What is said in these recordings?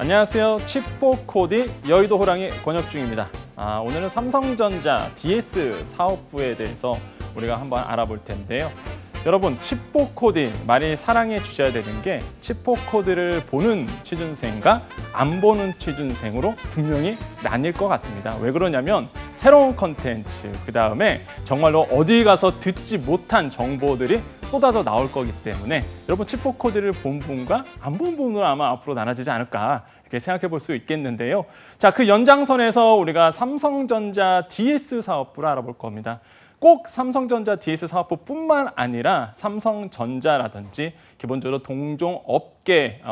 안녕하세요. 칩4코디 여의도 호랑이 권혁중입니다. 오늘은 삼성전자 DS 사업부에 대해서 우리가 한번 알아볼 텐데요. 여러분, 칩4코디 많이 사랑해 주셔야 되는 게 칩4코디를 보는 취준생과 안 보는 취준생으로 분명히 나뉠 것 같습니다. 왜 그러냐면 새로운 컨텐츠, 그다음에 정말로 어디 가서 듣지 못한 정보들이 쏟아져 나올 거기 때문에 여러분 칩4코디를 본 분과 안 본 분으로 아마 앞으로 나눠지지 않을까 이렇게 생각해 볼 수 있겠는데요. 자, 그 연장선에서 우리가 삼성전자 DS 사업부를 알아볼 겁니다. 꼭 삼성전자 DS 사업부뿐만 아니라 삼성전자라든지 기본적으로 동종 업계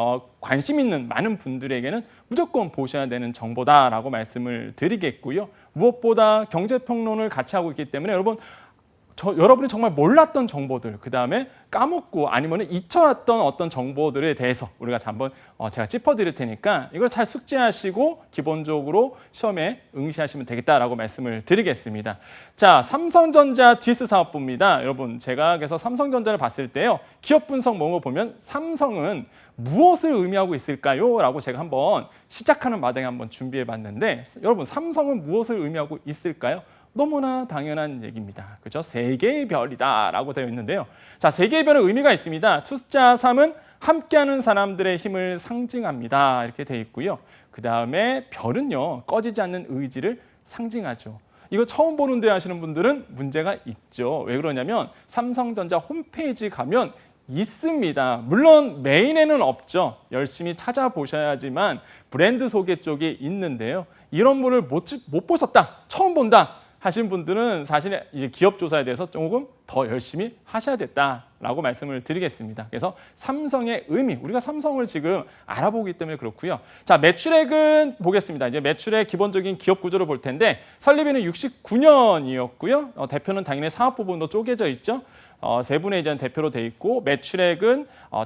관심 있는 많은 분들에게는 무조건 보셔야 되는 정보다라고 말씀을 드리겠고요. 무엇보다 경제평론을 같이 하고 있기 때문에 여러분이 정말 몰랐던 정보들, 그 다음에 까먹고 아니면 잊혀왔던 어떤 정보들에 대해서 우리가 한번 제가 짚어드릴 테니까 이걸 잘 숙지하시고 기본적으로 시험에 응시하시면 되겠다라고 말씀을 드리겠습니다. 자, 삼성전자 DS 사업부입니다. 여러분, 제가 그래서 삼성전자를 봤을 때요, 기업 분석 목록을 보면 삼성은 무엇을 의미하고 있을까요? 라고 제가 한번 시작하는 마당에 한번 준비해 봤는데, 여러분, 삼성은 무엇을 의미하고 있을까요? 너무나 당연한 얘기입니다. 그죠? 세 개의 별이다라고 되어 있는데요. 자, 세 개의 별은 의미가 있습니다. 숫자 3은 함께하는 사람들의 힘을 상징합니다. 이렇게 되어 있고요. 그 다음에 별은요, 꺼지지 않는 의지를 상징하죠. 이거 처음 보는데 하시는 분들은 문제가 있죠. 왜 그러냐면 삼성전자 홈페이지 가면 있습니다. 물론 메인에는 없죠. 열심히 찾아보셔야지만 브랜드 소개 쪽에 있는데요. 이런 분을 못 보셨다, 처음 본다 하신 분들은 사실 이제 기업 조사에 대해서 조금 더 열심히 하셔야겠다라고 말씀을 드리겠습니다. 그래서 삼성의 의미, 우리가 삼성을 지금 알아보기 때문에 그렇고요. 자, 매출액은 보겠습니다. 이제 매출의 기본적인 기업 구조를 볼 텐데 설립일은 69년이었고요. 대표는 당연히 사업 부분으로 쪼개져 있죠. 세 분의 이제 대표로 돼 있고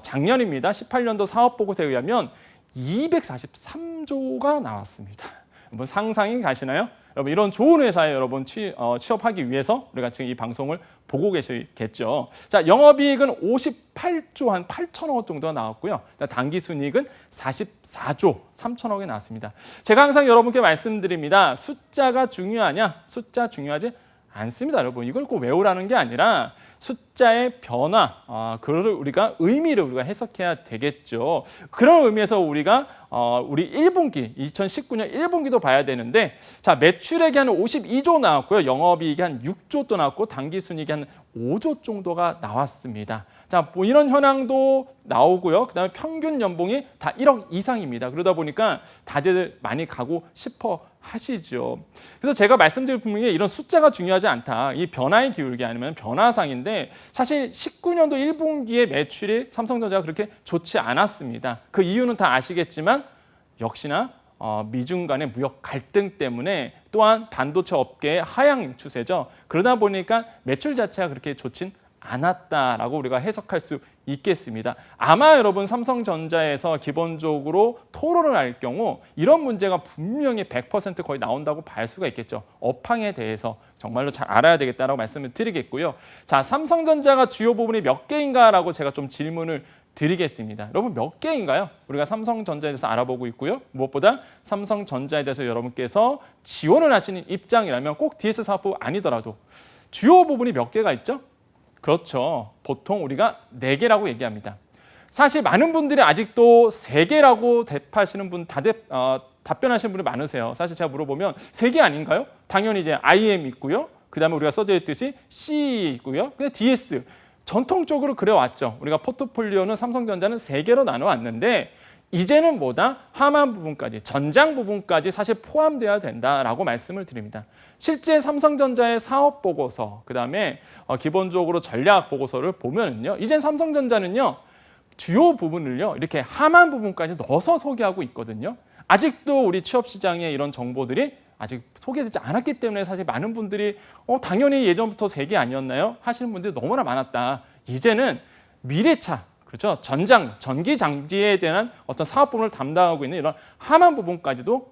작년입니다. 18년도 사업 보고서에 의하면 243조가 나왔습니다. 한번 상상이 가시나요? 여러분, 이런 좋은 회사에 여러분 취업하기 위해서 우리가 지금 이 방송을 보고 계시겠죠. 자, 영업이익은 58조 한 8천억 원 정도가 나왔고요. 당기순이익은 44조 3천억이 나왔습니다. 제가 항상 여러분께 말씀드립니다. 숫자가 중요하냐? 숫자 중요하지 않습니다. 여러분, 이걸 꼭 외우라는 게 아니라 숫자의 변화, 그거를 우리가 의미를 우리가 해석해야 되겠죠. 그런 의미에서 우리가 우리 1분기, 2019년 1분기도 봐야 되는데, 자, 매출액이 한 52조 나왔고요. 영업이익이 한 6조 또 나왔고, 당기순이익이 한 5조 정도가 나왔습니다. 자, 뭐 이런 현황도 나오고요. 그다음에 평균 연봉이 다 1억 이상입니다. 그러다 보니까 다들 많이 가고 싶어 하시죠. 그래서 제가 말씀드릴 분명히 이런 숫자가 중요하지 않다. 이 변화의 기울기 아니면 변화상인데 사실 19년도 1분기에 매출이 삼성전자가 그렇게 좋지 않았습니다. 그 이유는 다 아시겠지만 역시나 미중 간의 무역 갈등 때문에 또한 반도체 업계의 하향 추세죠. 그러다 보니까 매출 자체가 그렇게 좋진 않았다라고 우리가 해석할 수 있겠습니다. 아마 여러분 삼성전자에서 기본적으로 토론을 할 경우 이런 문제가 분명히 100% 거의 나온다고 볼 수가 있겠죠. 업황에 대해서 정말로 잘 알아야 되겠다라고 말씀을 드리겠고요. 자, 삼성전자가 주요 부분이 몇 개인가라고 제가 좀 질문을 드리겠습니다. 여러분, 몇 개인가요? 우리가 삼성전자에 대해서 알아보고 있고요. 무엇보다 삼성전자에 대해서 여러분께서 지원을 하시는 입장이라면 꼭 DS 사업부 아니더라도 주요 부분이 몇 개가 있죠? 그렇죠. 보통 우리가 4개라고 얘기합니다. 사실 많은 분들이 아직도 3개라고 대답하시는 분, 답변하시는 분이 많으세요. 사실 제가 물어보면 3개 아닌가요? 당연히 이제 IM 있고요. 그 다음에 우리가 써져 있듯이 C 있고요. 근데 DS. 전통적으로 그래왔죠. 우리가 포트폴리오는 삼성전자는 3개로 나눠왔는데 이제는 뭐다? 하만 부분까지, 전장 부분까지 사실 포함되어야 된다라고 말씀을 드립니다. 실제 삼성전자의 사업 보고서, 그다음에 기본적으로 전략 보고서를 보면은요, 이젠 삼성전자는요, 주요 부분을요, 이렇게 하만 부분까지 넣어서 소개하고 있거든요. 아직도 우리 취업 시장에 이런 정보들이 아직 소개되지 않았기 때문에 사실 많은 분들이 당연히 예전부터 3개 아니었나요? 하시는 분들이 너무나 많았다. 이제는 미래차, 그렇죠? 전기 장비에 대한 어떤 사업 부분을 담당하고 있는 이런 하만 부분까지도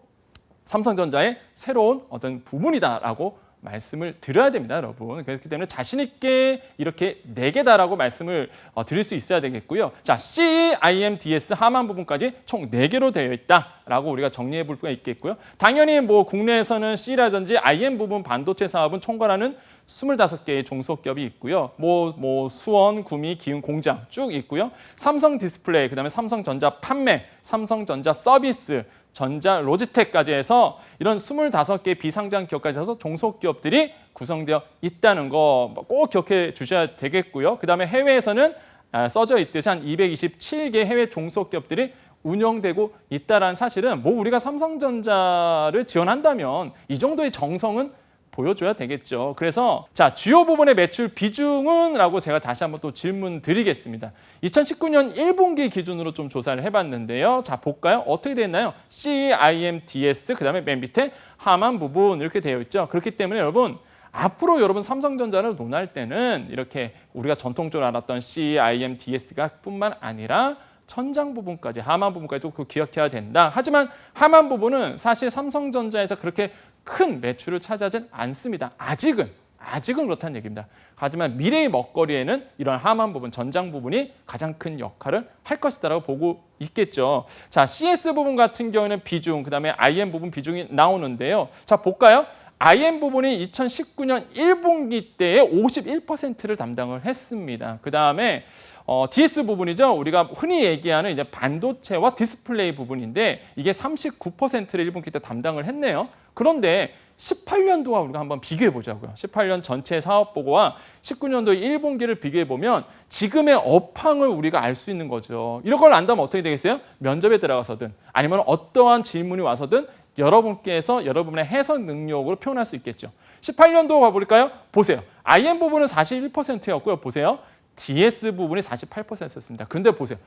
삼성전자의 새로운 어떤 부분이다라고 말씀을 드려야 됩니다, 여러분. 그렇기 때문에 자신 있게 이렇게 4개다라고 말씀을 드릴 수 있어야 되겠고요. 자, C, IM, DS 하만 부분까지 총 4개로 되어 있다라고 우리가 정리해 볼 수가 있겠고요. 당연히 뭐 국내에서는 C라든지 IM 부분 반도체 사업은 총괄하는 25개의 종속기업이 있고요. 뭐 수원, 구미, 기흥 공장 쭉 있고요. 삼성 디스플레이, 그다음에 삼성전자 판매, 삼성전자 서비스, 전자 로지텍까지 해서 이런 25개 비상장 기업까지 해서 종속기업들이 구성되어 있다는 거 꼭 기억해 주셔야 되겠고요. 그다음에 해외에서는 써져 있듯이 한 227개 해외 종속기업들이 운영되고 있다는 사실은 뭐 우리가 삼성전자를 지원한다면 이 정도의 정성은 보여줘야 되겠죠. 그래서 자, 주요 부분의 매출 비중은 라고 제가 다시 한번 또 질문 드리겠습니다. 2019년 1분기 기준으로 좀 조사를 해봤는데요. 자, 볼까요? 어떻게 됐나요? C, IM, DS, 그 다음에 맨 밑에 하만 부분 이렇게 되어 있죠. 그렇기 때문에 여러분 앞으로 여러분 삼성전자를 논할 때는 이렇게 우리가 전통적으로 알았던 C, IM, DS가 뿐만 아니라 천장 부분까지, 하만 부분까지 꼭 기억해야 된다. 하지만 하만 부분은 사실 삼성전자에서 그렇게 큰 매출을 차지하진 않습니다. 아직은 그렇다는 얘기입니다. 하지만 미래의 먹거리에는 이런 하만 부분, 전장 부분이 가장 큰 역할을 할 것이다라고 보고 있겠죠. 자, CS 부분 같은 경우에는 비중, 그다음에 IM 부분 비중이 나오는데요. 자, 볼까요? IM 부분이 2019년 1분기 때에 51%를 담당을 했습니다. 그다음에 DS 부분이죠. 우리가 흔히 얘기하는 이제 반도체와 디스플레이 부분인데 이게 39%를 1분기 때 담당을 했네요. 그런데 18년도와 우리가 한번 비교해 보자고요. 18년 전체 사업 보고와 19년도 1분기를 비교해 보면 지금의 업황을 우리가 알 수 있는 거죠. 이런 걸 안다면 어떻게 되겠어요? 면접에 들어가서든 아니면 어떠한 질문이 와서든 여러분께서 여러분의 해석 능력으로 표현할 수 있겠죠. 18년도 가볼까요? 보세요. IM 부분은 41%였고요. 보세요. DS 부분이 48%였습니다. 그런데 보세요.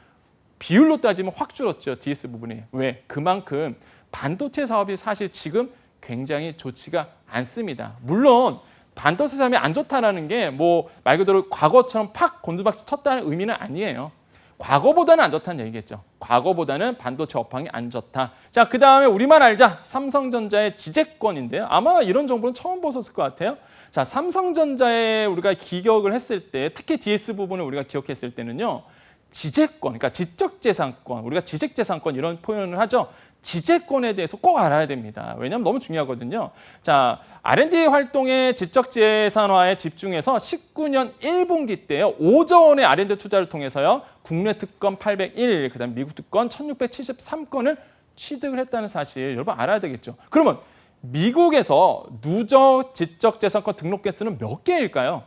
비율로 따지면 확 줄었죠. DS 부분이. 왜? 그만큼 반도체 사업이 사실 지금 굉장히 좋지가 않습니다. 물론 반도체 사업이 안 좋다는 게 뭐 말 그대로 과거처럼 팍 곤두박질 쳤다는 의미는 아니에요. 과거보다는 안 좋다는 얘기겠죠. 과거보다는 반도체 업황이 안 좋다. 자, 그 다음에 우리만 알자. 삼성전자의 지재권인데요. 아마 이런 정보는 처음 보셨을 것 같아요. 자, 삼성전자에 우리가 기억을 했을 때, 특히 DS 부분을 우리가 기억했을 때는요. 지재권, 그러니까 지적재산권, 우리가 지적재산권 이런 표현을 하죠. 지재권에 대해서 꼭 알아야 됩니다. 왜냐하면 너무 중요하거든요. 자, R&D 활동의 지적재산화에 집중해서 19년 1분기 때요. 5조 원의 R&D 투자를 통해서요. 국내 특권 801, 그다음 미국 특권 1673건을 취득을 했다는 사실 여러분 알아야 되겠죠. 그러면 미국에서 누적 지적재산권 등록 개수는 몇 개일까요?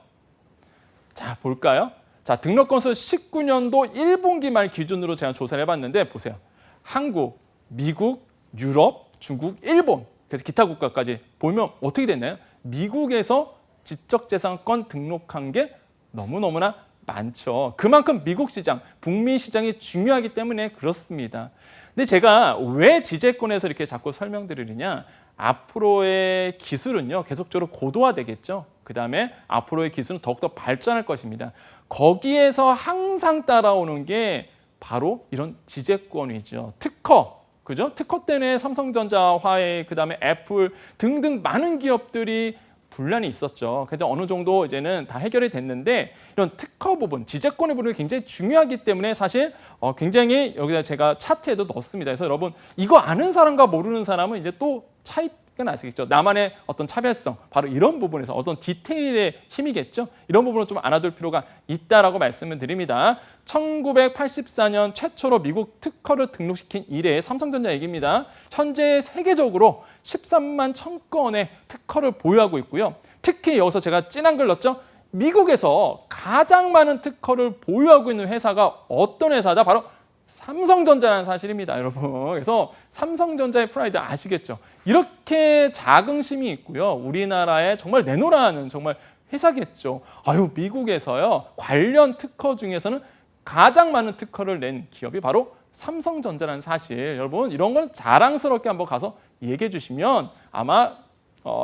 자, 볼까요? 자, 등록 건수 19년도 1분기 말 기준으로 제가 조사를 해봤는데 보세요. 한국, 미국, 유럽, 중국, 일본, 그래서 기타 국가까지 보면 어떻게 됐나요? 미국에서 지적재산권 등록한 게 너무너무나 많죠. 그만큼 미국 시장, 북미 시장이 중요하기 때문에 그렇습니다. 근데 제가 왜 지재권에서 이렇게 자꾸 설명드리느냐? 앞으로의 기술은요, 계속적으로 고도화되겠죠. 그다음에 앞으로의 기술은 더욱더 발전할 것입니다. 거기에서 항상 따라오는 게 바로 이런 지재권이죠. 특허. 그죠? 특허 때문에 삼성전자, 화웨이, 그다음에 애플 등등 많은 기업들이 분란이 있었죠. 그래서 어느 정도 이제는 다 해결이 됐는데 이런 특허 부분, 지재권의 부분이 굉장히 중요하기 때문에 사실 굉장히 여기다 제가 차트에도 넣었습니다. 그래서 여러분 이거 아는 사람과 모르는 사람은 이제 또 차이가 나시겠죠. 나만의 어떤 차별성, 바로 이런 부분에서 어떤 디테일의 힘이겠죠. 이런 부분을 좀 알아둘 필요가 있다라고 말씀을 드립니다. 1984년 최초로 미국 특허를 등록시킨 이래 삼성전자 얘기입니다. 현재 세계적으로 13만 1000건의 특허를 보유하고 있고요. 특히 여기서 제가 진한 글 넣었죠. 미국에서 가장 많은 특허를 보유하고 있는 회사가 어떤 회사다? 바로 삼성전자라는 사실입니다, 여러분. 그래서 삼성전자의 프라이드 아시겠죠? 이렇게 자긍심이 있고요. 우리나라에 정말 내놓으라는 정말 회사겠죠. 아유, 미국에서요. 관련 특허 중에서는 가장 많은 특허를 낸 기업이 바로 삼성전자라는 사실. 여러분, 이런 건 자랑스럽게 한번 가서 얘기해 주시면 아마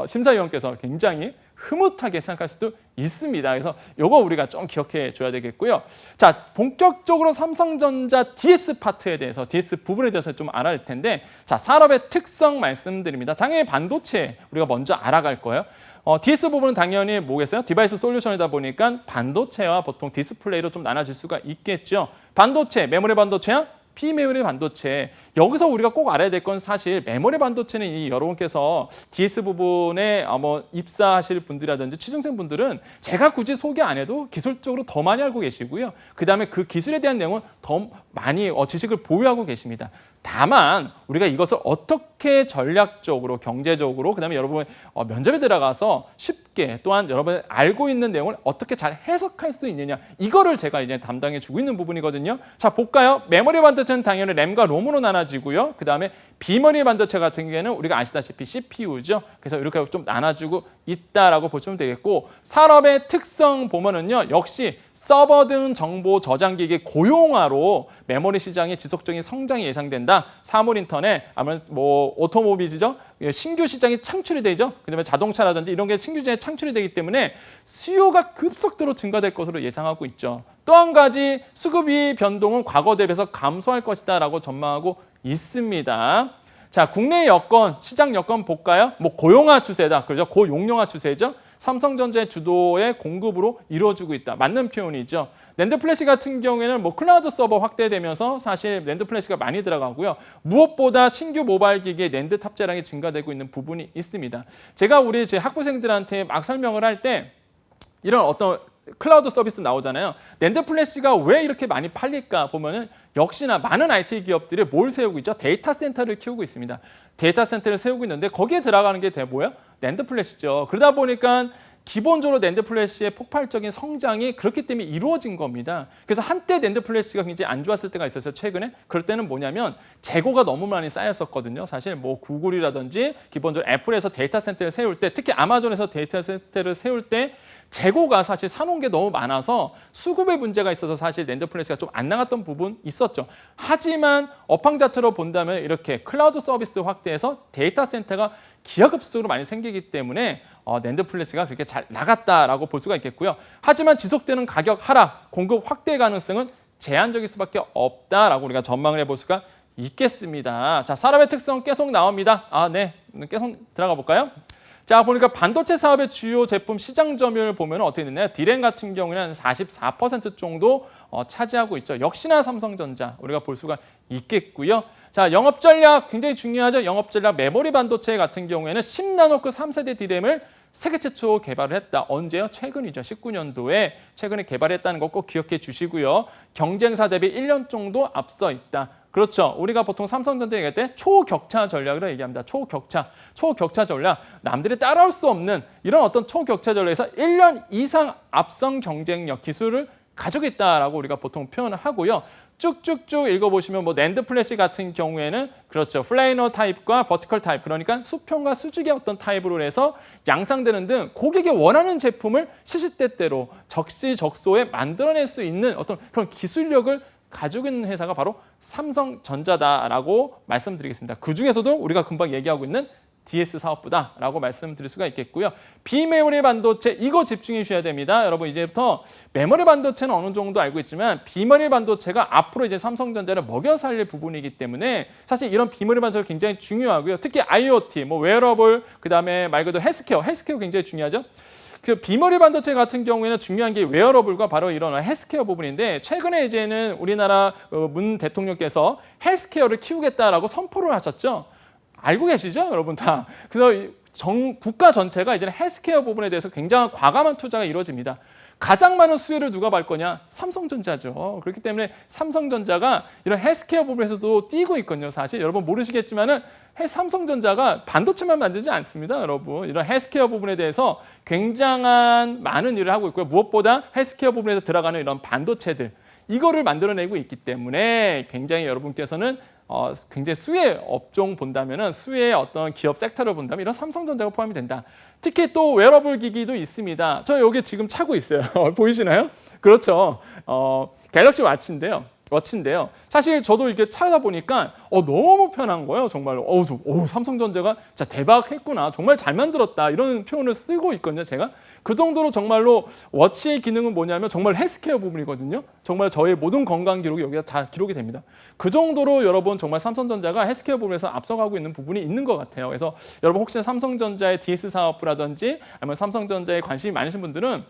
심사위원께서 굉장히 흐뭇하게 생각할 수도 있습니다. 그래서 이거 우리가 좀 기억해 줘야 되겠고요. 자, 본격적으로 삼성전자 DS 파트에 대해서, DS 부분에 대해서 좀 알아야 할 텐데, 자, 산업의 특성 말씀드립니다. 당연히 반도체 우리가 먼저 알아갈 거예요. DS 부분은 당연히 뭐겠어요? 디바이스 솔루션이다 보니까 반도체와 보통 디스플레이로 좀 나눠질 수가 있겠죠. 반도체, 메모리 반도체야? 비메모리 반도체. 여기서 우리가 꼭 알아야 될 건 사실 메모리 반도체는 이 여러분께서 DS 부분에 입사하실 분들이라든지 취준생 분들은 제가 굳이 소개 안 해도 기술적으로 더 많이 알고 계시고요. 그다음에 그 기술에 대한 내용은 더 많이 지식을 보유하고 계십니다. 다만 우리가 이것을 어떻게 전략적으로 경제적으로 그다음에 여러분 면접에 들어가서 쉽게 또한 여러분 알고 있는 내용을 어떻게 잘 해석할 수 있느냐 이거를 제가 이제 담당해 주고 있는 부분이거든요. 자 볼까요? 메모리 반도체는 당연히 램과 롬으로 나눠지고요. 그다음에 비메모리 반도체 같은 경우에는 우리가 아시다시피 CPU죠. 그래서 이렇게 좀 나눠지고 있다라고 보시면 되겠고 산업의 특성 보면은요 역시 서버 등 정보 저장기기 고용화로 메모리 시장의 지속적인 성장이 예상된다. 사물인터넷, 아무래도 오토모빌이죠. 신규 시장이 창출이 되죠. 그다음에 자동차라든지 이런 게 신규 시장에 창출이 되기 때문에 수요가 급속도로 증가될 것으로 예상하고 있죠. 또 한 가지 수급이 변동은 과거 대비해서 감소할 것이다라고 전망하고 있습니다. 자, 국내 여건, 시장 여건 볼까요? 고용화 추세다. 그렇죠? 고용량화 추세죠. 삼성전자의 주도의 공급으로 이루어지고 있다. 맞는 표현이죠. 낸드 플래시 같은 경우에는 클라우드 서버 확대되면서 사실 낸드 플래시가 많이 들어가고요. 무엇보다 신규 모바일 기기에 낸드 탑재량이 증가되고 있는 부분이 있습니다. 제가 우리 제 학부생들한테 막 설명을 할 때 이런 어떤 클라우드 서비스 나오잖아요. 낸드 플래시가 왜 이렇게 많이 팔릴까 보면은 역시나 많은 IT 기업들이 뭘 세우고 있죠? 데이터 센터를 키우고 있습니다. 데이터 센터를 세우고 있는데 거기에 들어가는 게 뭐예요? 낸드 플래시죠. 그러다 보니까 기본적으로 낸드 플래시의 폭발적인 성장이 그렇기 때문에 이루어진 겁니다. 그래서 한때 낸드 플래시가 굉장히 안 좋았을 때가 있었어요. 최근에. 그럴 때는 뭐냐면 재고가 너무 많이 쌓였었거든요. 사실 구글이라든지 기본적으로 애플에서 데이터 센터를 세울 때 특히 아마존에서 데이터 센터를 세울 때 재고가 사실 사놓은 게 너무 많아서 수급에 문제가 있어서 사실 낸드 플래시가 좀 안 나갔던 부분 있었죠. 하지만 업황 자체로 본다면 이렇게 클라우드 서비스 확대해서 데이터 센터가 기하급수적으로 많이 생기기 때문에 낸드 플래시가 그렇게 잘 나갔다라고 볼 수가 있겠고요. 하지만 지속되는 가격 하락, 공급 확대 가능성은 제한적일 수밖에 없다라고 우리가 전망을 해볼 수가 있겠습니다. 자, 산업의 특성 계속 나옵니다. 네, 계속 들어가 볼까요? 자, 보니까 반도체 사업의 주요 제품 시장 점유율을 보면 어떻게 되나요? 디램 같은 경우에는 44% 정도 차지하고 있죠. 역시나 삼성전자 우리가 볼 수가 있겠고요. 자, 영업 전략 굉장히 중요하죠. 영업 전략 메모리 반도체 같은 경우에는 10나노급 3세대 디램을 세계 최초 개발을 했다. 언제요? 최근이죠. 19년도에 최근에 개발했다는 거 꼭 기억해 주시고요. 경쟁사 대비 1년 정도 앞서 있다. 그렇죠. 우리가 보통 삼성전자 얘기할 때 초격차 전략으로 얘기합니다. 초격차 전략. 남들이 따라올 수 없는 이런 어떤 초격차 전략에서 1년 이상 앞선 경쟁력 기술을 가지고 있다라고 우리가 보통 표현을 하고요. 쭉쭉쭉 읽어보시면 낸드 플래시 같은 경우에는 그렇죠. 플레이너 타입과 버티컬 타입 그러니까 수평과 수직의 어떤 타입으로 해서 양상되는 등 고객이 원하는 제품을 시시때때로 적시적소에 만들어낼 수 있는 어떤 그런 기술력을 가지고 있는 회사가 바로 삼성전자다라고 말씀드리겠습니다. 그중에서도 우리가 금방 얘기하고 있는 DS 사업부다라고 말씀드릴 수가 있겠고요. 비메모리 반도체 이거 집중해 주셔야 됩니다. 여러분 이제부터 메모리 반도체는 어느 정도 알고 있지만 비메모리 반도체가 앞으로 이제 삼성전자를 먹여 살릴 부분이기 때문에 사실 이런 비메모리 반도체가 굉장히 중요하고요. 특히 IoT, 웨어러블, 그다음에 말 그대로 헬스케어 굉장히 중요하죠. 그 비메모리 반도체 같은 경우에는 중요한 게 웨어러블과 바로 이런 헬스케어 부분인데 최근에 이제는 우리나라 문 대통령께서 헬스케어를 키우겠다라고 선포를 하셨죠. 알고 계시죠, 여러분 다. 그래서 국가 전체가 이제는 헬스케어 부분에 대해서 굉장히 과감한 투자가 이루어집니다. 가장 많은 수혜를 누가 받을 거냐? 삼성전자죠. 그렇기 때문에 삼성전자가 이런 헬스케어 부분에서도 뛰고 있거든요. 사실 여러분 모르시겠지만은 삼성전자가 반도체만 만들지 않습니다, 여러분. 이런 헬스케어 부분에 대해서 굉장한 많은 일을 하고 있고요. 무엇보다 헬스케어 부분에서 들어가는 이런 반도체들 이거를 만들어내고 있기 때문에 굉장히 여러분께서는 굉장히 수혜 업종 본다면은 수혜의 어떤 기업 섹터를 본다면 이런 삼성전자가 포함이 된다. 특히 또 웨어러블 기기도 있습니다. 저 여기 지금 차고 있어요. 보이시나요? 그렇죠. 갤럭시 와치인데요. 워치인데요. 사실 저도 이렇게 찾아보니까 너무 편한 거예요. 정말로. 삼성전자가 진짜 대박했구나. 정말 잘 만들었다. 이런 표현을 쓰고 있거든요. 제가. 그 정도로 정말로 워치의 기능은 뭐냐면 정말 헬스케어 부분이거든요. 정말 저의 모든 건강 기록이 여기가 다 기록이 됩니다. 그 정도로 여러분 정말 삼성전자가 헬스케어 부분에서 앞서가고 있는 부분이 있는 것 같아요. 그래서 여러분 혹시 삼성전자의 DS 사업부라든지 아니면 삼성전자에 관심이 많으신 분들은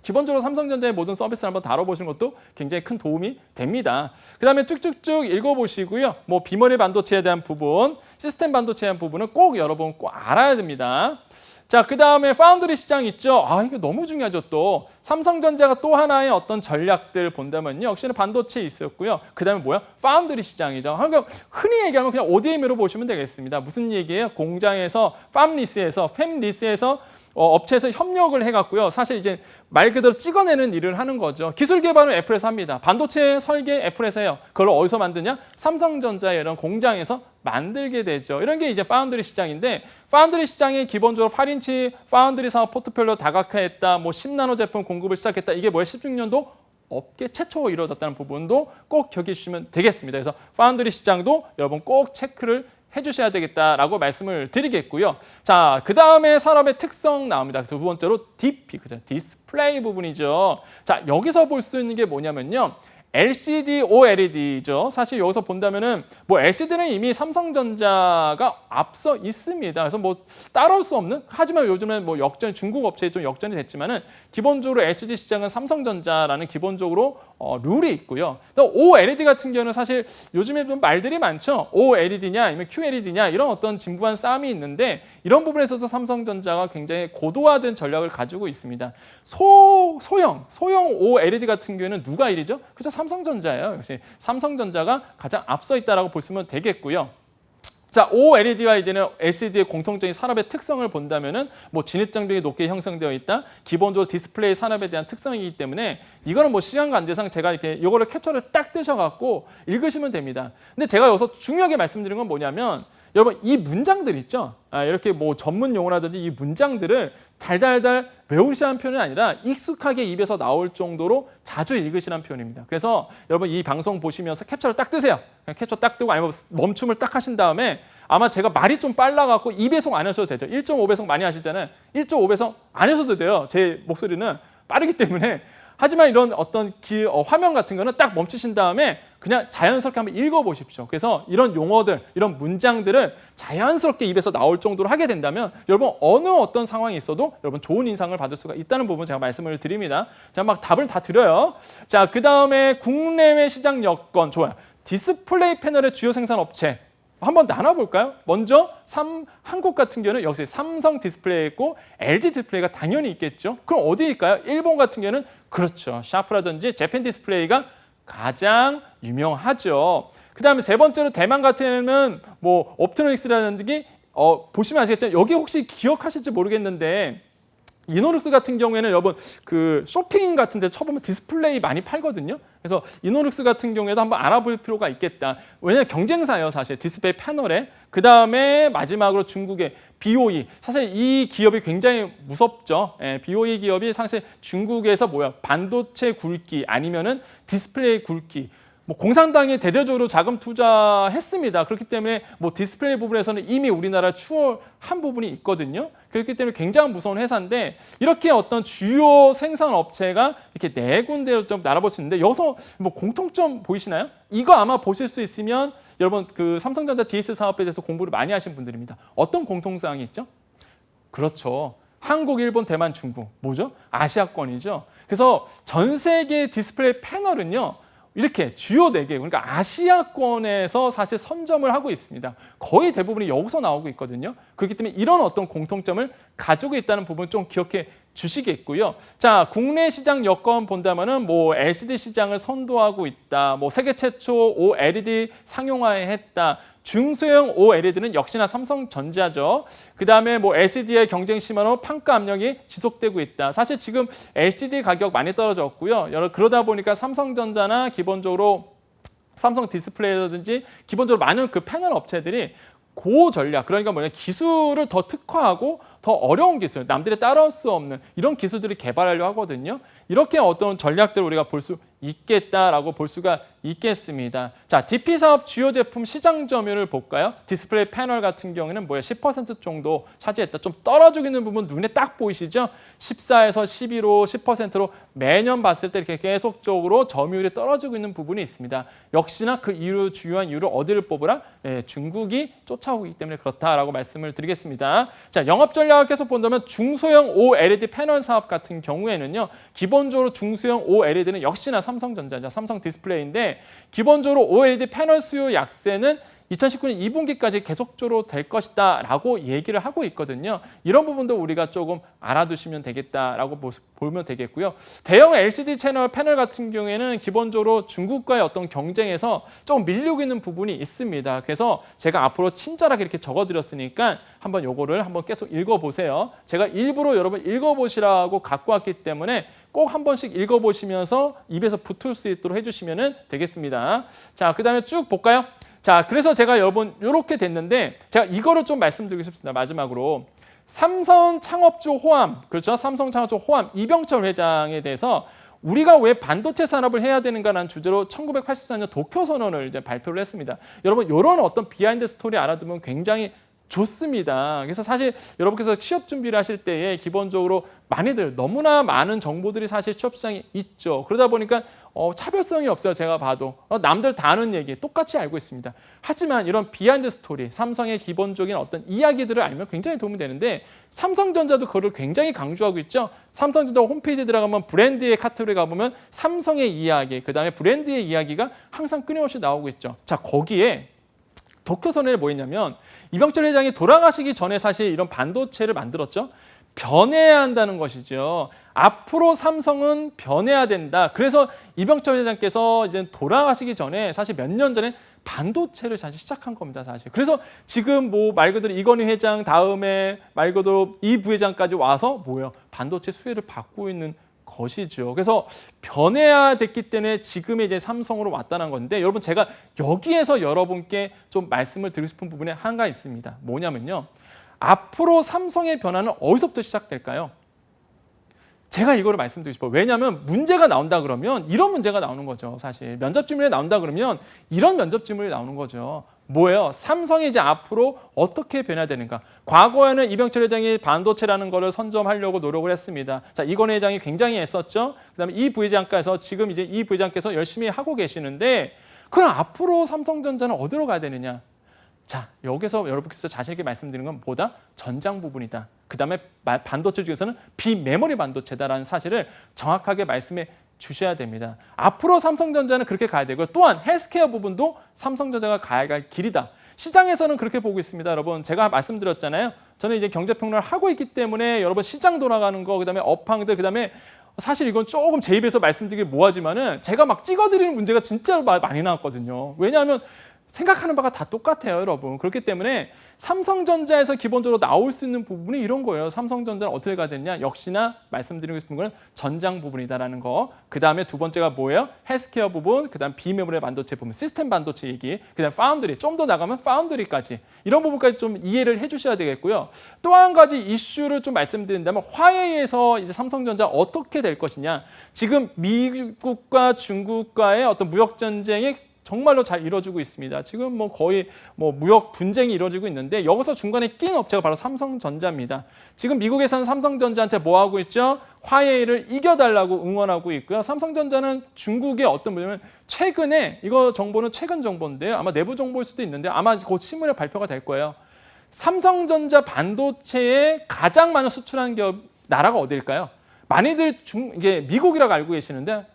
기본적으로 삼성전자의 모든 서비스를 한번 다뤄보시는 것도 굉장히 큰 도움이 됩니다. 그 다음에 쭉쭉쭉 읽어보시고요. 뭐 비머리 반도체에 대한 부분, 시스템 반도체에 대한 부분은 꼭 여러분 꼭 알아야 됩니다. 자, 그 다음에 파운드리 시장 있죠. 이거 너무 중요하죠. 또 삼성전자가 또 하나의 어떤 전략들 본다면요. 역시는 반도체 있었고요. 그 다음에 뭐야? 파운드리 시장이죠. 그러니까 흔히 얘기하면 그냥 ODM으로 보시면 되겠습니다. 무슨 얘기예요? 공장에서 팹리스에서 업체에서 협력을 해갖고요. 사실 이제 말 그대로 찍어내는 일을 하는 거죠. 기술 개발은 애플에서 합니다. 반도체 설계 애플에서 해요. 그걸 어디서 만드냐? 삼성전자의 이런 공장에서 만들게 되죠. 이런 게 이제 파운드리 시장인데, 파운드리 시장이 기본적으로 8인치 파운드리 사업 포트폴리오 다각화했다, 뭐 10나노 제품 공급을 시작했다. 이게 뭐예요? 16년도 업계 최초로 이루어졌다는 부분도 꼭 기억해 주시면 되겠습니다. 그래서 파운드리 시장도 여러분 꼭 체크를 해주셔야 되겠다라고 말씀을 드리겠고요. 자, 그 다음에 산업의 특성 나옵니다. 두 번째로 DP, 그죠? 디스플레이 부분이죠. 자, 여기서 볼 수 있는 게 뭐냐면요. LCD, OLED죠. 사실 여기서 본다면은 뭐 LCD는 이미 삼성전자가 앞서 있습니다. 그래서 뭐 따라올 수 없는, 하지만 요즘은 뭐 중국 업체에 좀 역전이 됐지만은 기본적으로 LCD 시장은 삼성전자라는 기본적으로 룰이 있고요. 또 OLED 같은 경우는 사실 요즘에 좀 말들이 많죠. OLED냐 아니면 QLED냐 이런 어떤 진부한 싸움이 있는데, 이런 부분에 있어서 삼성전자가 굉장히 고도화된 전략을 가지고 있습니다. 소형 OLED 같은 경우에는 누가 1위죠? 그죠? 삼성전자예요. 역시 삼성전자가 가장 앞서 있다라고 보시면 되겠고요. 자, OLED와 이제는 LCD의 공통적인 산업의 특성을 본다면은 뭐 진입장벽이 높게 형성되어 있다. 기본적으로 디스플레이 산업에 대한 특성이기 때문에 이거는 뭐 시간 관계상 제가 이렇게 이거를 캡처를 딱 뜨셔갖고 읽으시면 됩니다. 근데 제가 여기서 중요하게 말씀드린 건 뭐냐면, 여러분 이 문장들 있죠. 이렇게 뭐 전문 용어라든지 이 문장들을 달달달 외우시라는 표현이 아니라 익숙하게 입에서 나올 정도로 자주 읽으시라는 표현입니다. 그래서 여러분 이 방송 보시면서 캡처를 딱 뜨세요. 캡처 딱 뜨고 아니면 멈춤을 딱 하신 다음에, 아마 제가 말이 좀 빨라갖고 2배속 안 하셔도 되죠. 1.5배속 많이 하시잖아요. 1.5배속 안 하셔도 돼요. 제 목소리는 빠르기 때문에. 하지만 이런 어떤 화면 같은 거는 딱 멈추신 다음에 그냥 자연스럽게 한번 읽어보십시오. 그래서 이런 용어들, 이런 문장들을 자연스럽게 입에서 나올 정도로 하게 된다면 여러분 어느 어떤 상황이 있어도 여러분 좋은 인상을 받을 수가 있다는 부분 제가 말씀을 드립니다. 자, 막 답을 다 드려요. 자, 그 다음에 국내외 시장 여건 좋아요. 디스플레이 패널의 주요 생산 업체. 한번 나눠볼까요? 먼저 한국 같은 경우는 역시 삼성 디스플레이 있고 LG 디스플레이가 당연히 있겠죠. 그럼 어디일까요? 일본 같은 경우는 그렇죠. 샤프라든지 재팬 디스플레이가 가장 유명하죠. 그 다음에 세 번째로 대만 같은 경우는 뭐 옵트로닉스라든지 보시면 아시겠지만, 여기 혹시 기억하실지 모르겠는데 이노룩스 같은 경우에는 여러분 그 쇼핑 같은 데 쳐보면 디스플레이 많이 팔거든요. 그래서 이노룩스 같은 경우에도 한번 알아볼 필요가 있겠다. 왜냐하면 경쟁사예요, 사실 디스플레이 패널에. 그 다음에 마지막으로 중국의 BOE. 사실 이 기업이 굉장히 무섭죠. BOE 기업이 사실 중국에서 반도체 굵기 아니면은 디스플레이 굵기. 뭐 공산당이 대대적으로 자금 투자했습니다. 그렇기 때문에 뭐 디스플레이 부분에서는 이미 우리나라 추월한 부분이 있거든요. 그렇기 때문에 굉장히 무서운 회사인데, 이렇게 어떤 주요 생산 업체가 이렇게 네 군데로 좀 나눠볼 수 있는데, 여기서 뭐 공통점 보이시나요? 이거 아마 보실 수 있으면 여러분 그 삼성전자 DS 사업에 대해서 공부를 많이 하신 분들입니다. 어떤 공통사항이 있죠? 그렇죠. 한국, 일본, 대만, 중국. 뭐죠? 아시아권이죠. 그래서 전 세계 디스플레이 패널은요, 이렇게 주요 4개, 그러니까 아시아권에서 사실 선점을 하고 있습니다. 거의 대부분이 여기서 나오고 있거든요. 그렇기 때문에 이런 어떤 공통점을 가지고 있다는 부분 좀 기억해 주시겠고요. 자, 국내 시장 여건 본다면은 뭐 LCD 시장을 선도하고 있다. 뭐 세계 최초 OLED 상용화했다. 중소형 OLED는 역시나 삼성전자죠. 그 다음에 뭐 LCD의 경쟁 심화로 판가 압력이 지속되고 있다. 사실 지금 LCD 가격 많이 떨어졌고요. 그러다 보니까 삼성전자나 기본적으로 삼성 디스플레이라든지 기본적으로 많은 그 패널 업체들이 고전략, 그러니까 기술을 더 특화하고 더 어려운 기술, 남들이 따라올 수 없는 이런 기술들을 개발하려고 하거든요. 이렇게 어떤 전략들을 우리가 볼 수 있겠다라고 볼 수가 있겠습니다. 자, DP 사업 주요 제품 시장 점유율을 볼까요? 디스플레이 패널 같은 경우에는 뭐예요? 10% 정도 차지했다. 좀 떨어지고 있는 부분 눈에 딱 보이시죠? 14에서 11로 10%로 매년 봤을 때 이렇게 계속적으로 점유율이 떨어지고 있는 부분이 있습니다. 역시나 그 이유 주요한 이유를 어디를 뽑으라? 네, 중국이 쫓아오고 있기 때문에 그렇다라고 말씀을 드리겠습니다. 자, 영업 전략을 계속 본다면 중소형 OLED 패널 사업 같은 경우에는요. 기본적으로 중소형 OLED는 역시나 삼성전자죠. 삼성 디스플레이인데 기본적으로 OLED 패널 수요 약세는 2019년 2분기까지 계속적으로 될 것이다 라고 얘기를 하고 있거든요. 이런 부분도 우리가 조금 알아두시면 되겠다라고 보면 되겠고요. 대형 LCD 채널 패널 같은 경우에는 기본적으로 중국과의 어떤 경쟁에서 조금 밀리고 있는 부분이 있습니다. 그래서 제가 앞으로 친절하게 이렇게 적어드렸으니까 한번 요거를 한번 계속 읽어보세요. 제가 일부러 여러분 읽어보시라고 갖고 왔기 때문에 꼭 한 번씩 읽어보시면서 입에서 붙을 수 있도록 해주시면 되겠습니다. 자, 그 다음에 쭉 볼까요? 자, 그래서 제가 여러분 이렇게 됐는데 제가 이거를 좀 말씀드리고 싶습니다. 마지막으로 삼성 창업주 호암, 그렇죠? 삼성 창업주 호암 이병철 회장에 대해서 우리가 왜 반도체 산업을 해야 되는가라는 주제로 1984년 도쿄 선언을 이제 발표를 했습니다. 여러분 이런 어떤 비하인드 스토리 알아두면 굉장히 좋습니다. 그래서 사실 여러분께서 취업 준비를 하실 때에 기본적으로 많이들 너무나 많은 정보들이 사실 취업 시장에 있죠. 그러다 보니까 차별성이 없어요. 제가 봐도 남들 다 아는 얘기 똑같이 알고 있습니다. 하지만 이런 비하인드 스토리, 삼성의 기본적인 어떤 이야기들을 알면 굉장히 도움이 되는데 삼성전자도 그걸 굉장히 강조하고 있죠. 삼성전자 홈페이지에 들어가면 브랜드의 카테고리에 가보면 삼성의 이야기, 그다음에 브랜드의 이야기가 항상 끊임없이 나오고 있죠. 자, 거기에 도쿄 선언에 뭐 있냐면 이병철 회장이 돌아가시기 전에 사실 이런 반도체를 만들었죠. 변해야 한다는 것이죠. 앞으로 삼성은 변해야 된다. 그래서 이병철 회장께서 이제 돌아가시기 전에 사실 몇 년 전에 반도체를 사실 시작한 겁니다, 사실. 그래서 지금 뭐 말 그대로 이건희 회장 다음에 말 그대로 이 부회장까지 와서 뭐예요? 반도체 수혜를 받고 있는 것이죠. 그래서 변해야 됐기 때문에 지금의 이제 삼성으로 왔다는 건데 여러분 제가 여기에서 여러분께 좀 말씀을 드리고 싶은 부분이 하나가 있습니다. 뭐냐면요. 앞으로 삼성의 변화는 어디서부터 시작될까요? 제가 이거를 말씀드리고 싶어요. 왜냐하면 문제가 나온다 그러면 이런 문제가 나오는 거죠. 사실 면접 질문이 나온다 그러면 이런 면접 질문이 나오는 거죠. 뭐예요? 삼성이 이제 앞으로 어떻게 변화되는가? 과거에는 이병철 회장이 반도체라는 거를 선점하려고 노력을 했습니다. 자, 이건희 회장이 굉장히 애썼죠. 그다음에 이 부회장께서 지금 이제 이 부회장께서 열심히 하고 계시는데 그럼 앞으로 삼성전자는 어디로 가야 되느냐? 자, 여기서 여러분께서 자세하게 말씀드리는 건 뭐다? 전장 부분이다. 그다음에 반도체 중에서는 비메모리 반도체다라는 사실을 정확하게 말씀해 주셔야 됩니다. 앞으로 삼성전자는 그렇게 가야 되고 또한 헬스케어 부분도 삼성전자가 가야 할 길이다. 시장에서는 그렇게 보고 있습니다. 여러분 제가 말씀드렸잖아요. 저는 이제 경제평론을 하고 있기 때문에 여러분 시장 돌아가는 거 그다음에 업황들 그다음에 사실 이건 조금 제 입에서 말씀드리기 뭐하지만은 제가 막 찍어드리는 문제가 진짜 많이 나왔거든요. 왜냐하면 생각하는 바가 다 똑같아요, 여러분. 그렇기 때문에 삼성전자에서 기본적으로 나올 수 있는 부분이 이런 거예요. 삼성전자는 어떻게 가야 되냐? 역시나 말씀드리고 싶은 건 전장 부분이다라는 거. 그 다음에 두 번째가 뭐예요? 헬스케어 부분, 그 다음 비메모리 반도체 부분, 시스템 반도체 얘기, 그 다음 파운드리, 좀 더 나가면 파운드리까지. 이런 부분까지 좀 이해를 해주셔야 되겠고요. 또 한 가지 이슈를 좀 말씀드린다면 화해에서 이제 삼성전자 어떻게 될 것이냐. 지금 미국과 중국과의 어떤 무역 전쟁이 정말로 잘 이루어지고 있습니다. 지금 뭐 거의 뭐 무역 분쟁이 이루어지고 있는데 여기서 중간에 낀 업체가 바로 삼성전자입니다. 지금 미국에서는 삼성전자한테 뭐 하고 있죠? 화웨이를 이겨달라고 응원하고 있고요. 삼성전자는 중국의 어떤 뭐냐면 최근에 이거 정보는 최근 정보인데요. 아마 내부 정보일 수도 있는데 아마 곧 신문에 발표가 될 거예요. 삼성전자 반도체에 가장 많은 수출하는 기업 나라가 어디일까요? 많이들 이게 미국이라고 알고 계시는데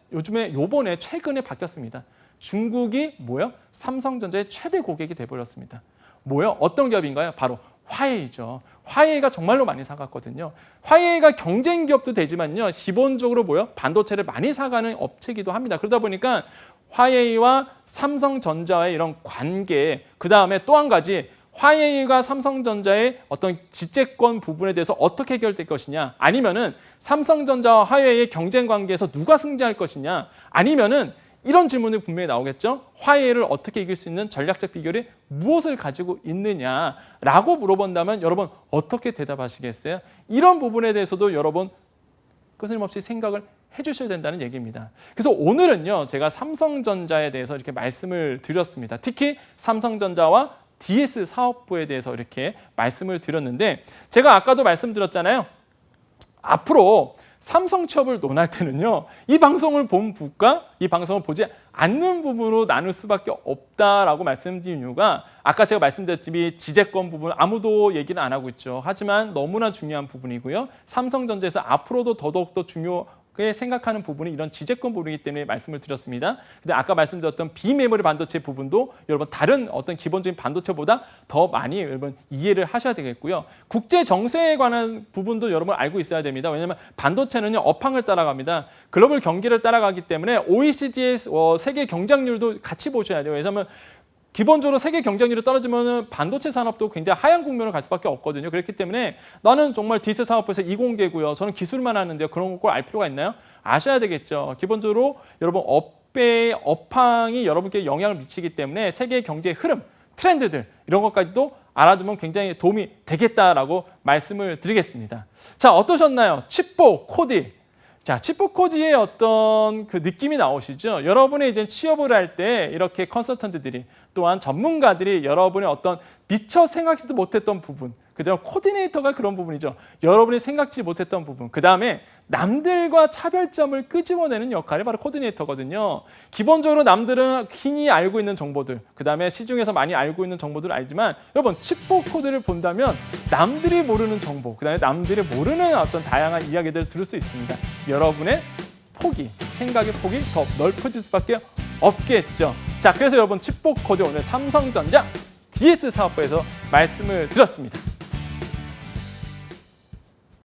요번에 최근에 바뀌었습니다. 중국이 뭐요? 삼성전자의 최대 고객이 돼버렸습니다. 뭐요? 어떤 기업인가요? 바로 화웨이죠. 화웨이가 정말로 많이 사갔거든요. 화웨이가 경쟁 기업도 되지만요. 기본적으로 뭐요? 반도체를 많이 사가는 업체이기도 합니다. 그러다 보니까 화웨이와 삼성전자의 이런 관계, 그 다음에 또 한 가지 화웨이가 삼성전자의 어떤 지재권 부분에 대해서 어떻게 해결될 것이냐, 아니면은 삼성전자와 화웨이의 경쟁 관계에서 누가 승리할 것이냐, 아니면은 이런 질문이 분명히 나오겠죠. 화해를 어떻게 이길 수 있는 전략적 비결이 무엇을 가지고 있느냐라고 물어본다면 여러분 어떻게 대답하시겠어요? 이런 부분에 대해서도 여러분 끊임없이 생각을 해주셔야 된다는 얘기입니다. 그래서 오늘은요, 제가 삼성전자에 대해서 이렇게 말씀을 드렸습니다. 특히 삼성전자와 DS 사업부에 대해서 이렇게 말씀을 드렸는데, 제가 아까도 말씀드렸잖아요. 앞으로 삼성 취업을 논할 때는요, 이 방송을 본 부과 이 방송을 보지 않는 부분으로 나눌 수밖에 없다라고 말씀드린 이유가, 아까 제가 말씀드렸지만 지재권 부분 아무도 얘기는 안 하고 있죠. 하지만 너무나 중요한 부분이고요. 삼성전자에서 앞으로도 더더욱더 중요하게 생각하는 부분이 이런 지재권 부분이기 때문에 말씀을 드렸습니다. 근데 아까 말씀드렸던 비메모리 반도체 부분도 여러분 다른 어떤 기본적인 반도체보다 더 많이 여러분 이해를 하셔야 되겠고요. 국제 정세에 관한 부분도 여러분 알고 있어야 됩니다. 왜냐하면 반도체는요, 업황을 따라갑니다. 글로벌 경기를 따라가기 때문에 OECD의 세계 경쟁률도 같이 보셔야 돼요. 왜냐하면 기본적으로 세계 경쟁률이 떨어지면 반도체 산업도 굉장히 하향 국면을 갈 수밖에 없거든요. 그렇기 때문에 나는 정말 DS 사업부에서 이공계고요. 저는 기술만 하는데요. 그런 걸 알 필요가 있나요? 아셔야 되겠죠. 기본적으로 여러분 업황이 여러분께 영향을 미치기 때문에 세계 경제의 흐름, 트렌드들 이런 것까지도 알아두면 굉장히 도움이 되겠다라고 말씀을 드리겠습니다. 자, 어떠셨나요? 칩보, 코디. 자, 칩보 코디의 어떤 그 느낌이 나오시죠? 여러분이 이제 취업을 할 때 이렇게 컨설턴트들이 또한 전문가들이 여러분의 어떤 미처 생각지도 못했던 부분, 그다음 코디네이터가 그런 부분이죠. 여러분이 생각지 못했던 부분, 그 다음에 남들과 차별점을 끄집어내는 역할이 바로 코디네이터거든요. 기본적으로 남들은 흔히 알고 있는 정보들, 그 다음에 시중에서 많이 알고 있는 정보들을 알지만 여러분 칩보 코드를 본다면 남들이 모르는 정보, 그 다음에 남들이 모르는 어떤 다양한 이야기들을 들을 수 있습니다. 여러분의 폭이, 생각의 폭이 더 넓어질 수밖에 없겠죠. 자, 그래서 여러분 칩보 코드 오늘 삼성전자 DS 사업부에서 말씀을 드렸습니다.